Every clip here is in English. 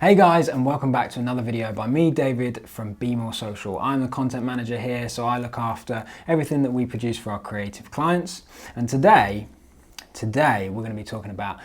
Hey guys, and welcome back to another video by me, David from Be More Social. I'm the content manager here, so I look after everything that we produce for our creative clients. And today we're going to be talking about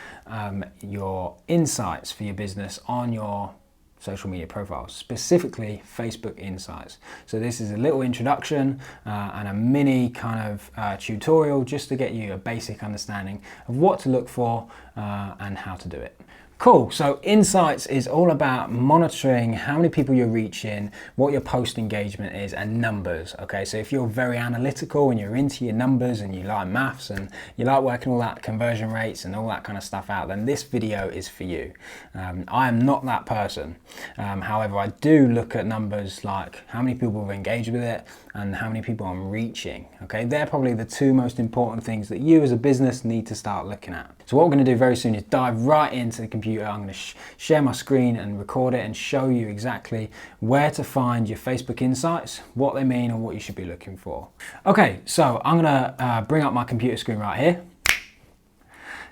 your insights for your business on your social media profiles, specifically Facebook Insights. So this is a little introduction and a mini kind of tutorial just to get you a basic understanding of what to look for and how to do it. Cool, so Insights is all about monitoring how many people you're reaching, what your post engagement is, and numbers, okay? So if you're very analytical and you're into your numbers and you like maths and you like working all that conversion rates and all that kind of stuff out, then this video is for you. I am not that person. However, I do look at numbers like how many people have engaged with it and how many people I'm reaching, okay? They're probably the two most important things that you as a business need to start looking at. So what we're going to do very soon is dive right into the computer. I'm going to share my screen and record it and show you exactly where to find your Facebook Insights, what they mean and what you should be looking for. Okay, so I'm going to bring up my computer screen right here.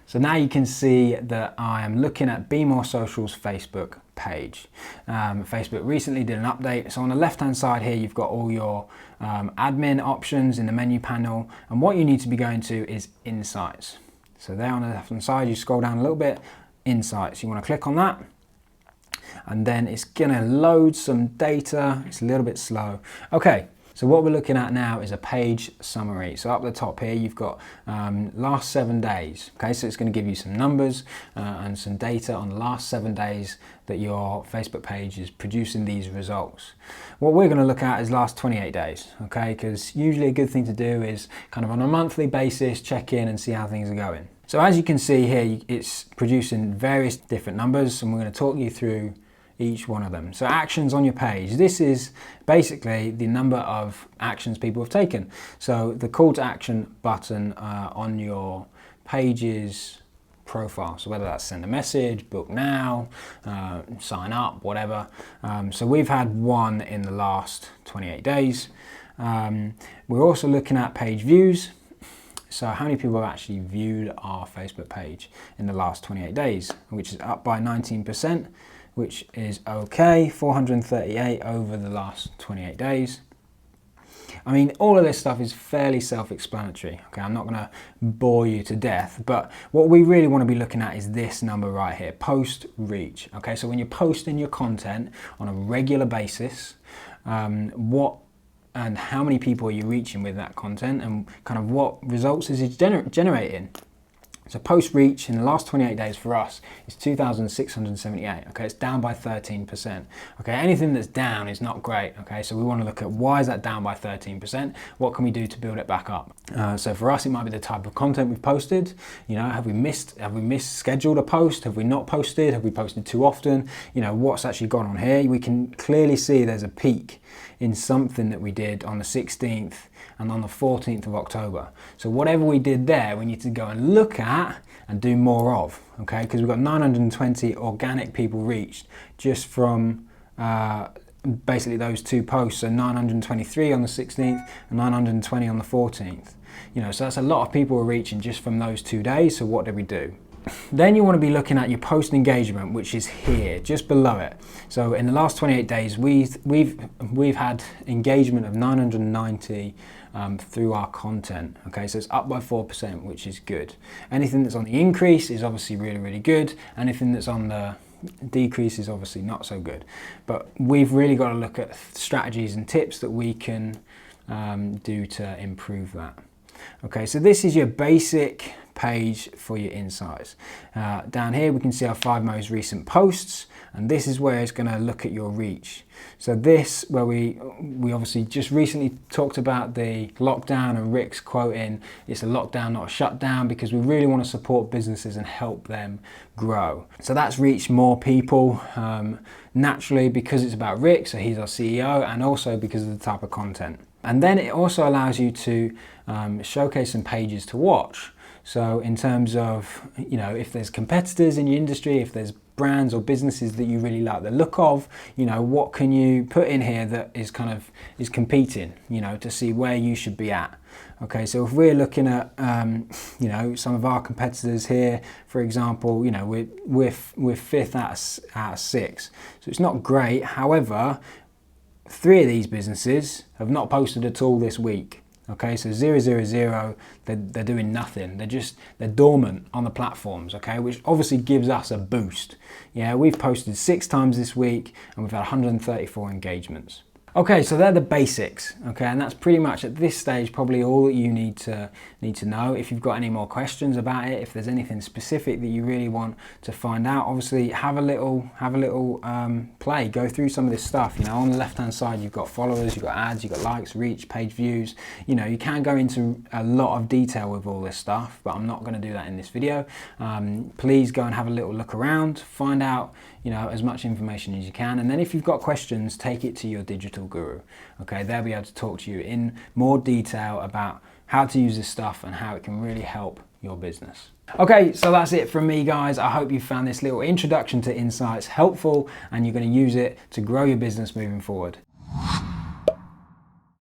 So now you can see that I am looking at Be More Social's Facebook page. Facebook recently did an update. So on the left hand side here, you've got all your admin options in the menu panel. And what you need to be going to is Insights. So there on the left hand side, you scroll down a little bit, Insights. You want to click on that. And then it's going to load some data. It's a little bit slow. Okay. So what we're looking at now is a page summary. So up the top here, you've got last 7 days. Okay, so it's going to give you some numbers and some data on the last 7 days that your Facebook page is producing these results. What we're going to look at is last 28 days. Okay, because usually a good thing to do is kind of on a monthly basis, check in and see how things are going. So as you can see here, it's producing various different numbers, and we're going to talk you through each one of them. So actions on your page. This is basically the number of actions people have taken. So the call to action button on your page's profile. So whether that's send a message, book now, sign up, whatever. So we've had one in the last 28 days. We're also looking at page views. So how many people have actually viewed our Facebook page in the last 28 days, which is up by 19%. Which is okay, 438 over the last 28 days. I mean, all of this stuff is fairly self-explanatory. Okay, I'm not going to bore you to death, but what we really want to be looking at is this number right here, post reach. Okay, so when you're posting your content on a regular basis, what and how many people are you reaching with that content, and kind of what results is it generating? So post reach in the last 28 days for us is 2,678. Okay, it's down by 13%. Okay, anything that's down is not great. Okay, so we want to look at why is that down by 13%? What can we do to build it back up? So for us, it might be the type of content we've posted. You know, have we missed scheduled a post? Have we not posted? Have we posted too often? You know, what's actually gone on here? We can clearly see there's a peak in something that we did on the 16th and on the 14th of October. So whatever we did there, we need to go and look at and do more of, okay? Because we've got 920 organic people reached just from basically those two posts. So 923 on the 16th and 920 on the 14th. You know, so that's a lot of people we're reaching just from those 2 days. So what did we do? Then you want to be looking at your post engagement, which is here, just below it. So in the last 28 days, we've had engagement of 990 through our content. Okay, so it's up by 4%, which is good. Anything that's on the increase is obviously really, really good. Anything that's on the decrease is obviously not so good. But we've really got to look at strategies and tips that we can do to improve that. Okay, so this is your basic page for your insights. Down here we can see our 5 most recent posts, and this is where it's going to look at your reach. So this, where we obviously just recently talked about the lockdown, and Rick's quoting, it's a lockdown, not a shutdown, because we really want to support businesses and help them grow. So that's reached more people naturally because it's about Rick, so he's our CEO, and also because of the type of content. And then it also allows you to showcase some pages to watch. So in terms of, you know, if there's competitors in your industry, if there's brands or businesses that you really like the look of, you know, what can you put in here that is is competing, you know, to see where you should be at. Okay, so if we're looking at, you know, some of our competitors here, for example, you know, we're fifth out of 6, so it's not great. However, 3 of these businesses have not posted at all this week. Okay, so 000, they're doing nothing. They're dormant on the platforms, okay, which obviously gives us a boost. Yeah, we've posted 6 times this week and we've had 134 engagements. Okay, so they're the basics, okay, and that's pretty much at this stage probably all that you need to know. If you've got any more questions about it, if there's anything specific that you really want to find out, obviously have a little play, go through some of this stuff. You know, on the left hand side you've got followers, you've got ads, you've got likes, reach, page views. You know, you can go into a lot of detail with all this stuff, but I'm not going to do that in this video. Please go and have a little look around, find out, you know, as much information as you can, and then if you've got questions, take it to your digital guru. Okay, they'll be able to talk to you in more detail about how to use this stuff and how it can really help your business. Okay, so that's it from me, guys. I hope you found this little introduction to Insights helpful and you're going to use it to grow your business moving forward.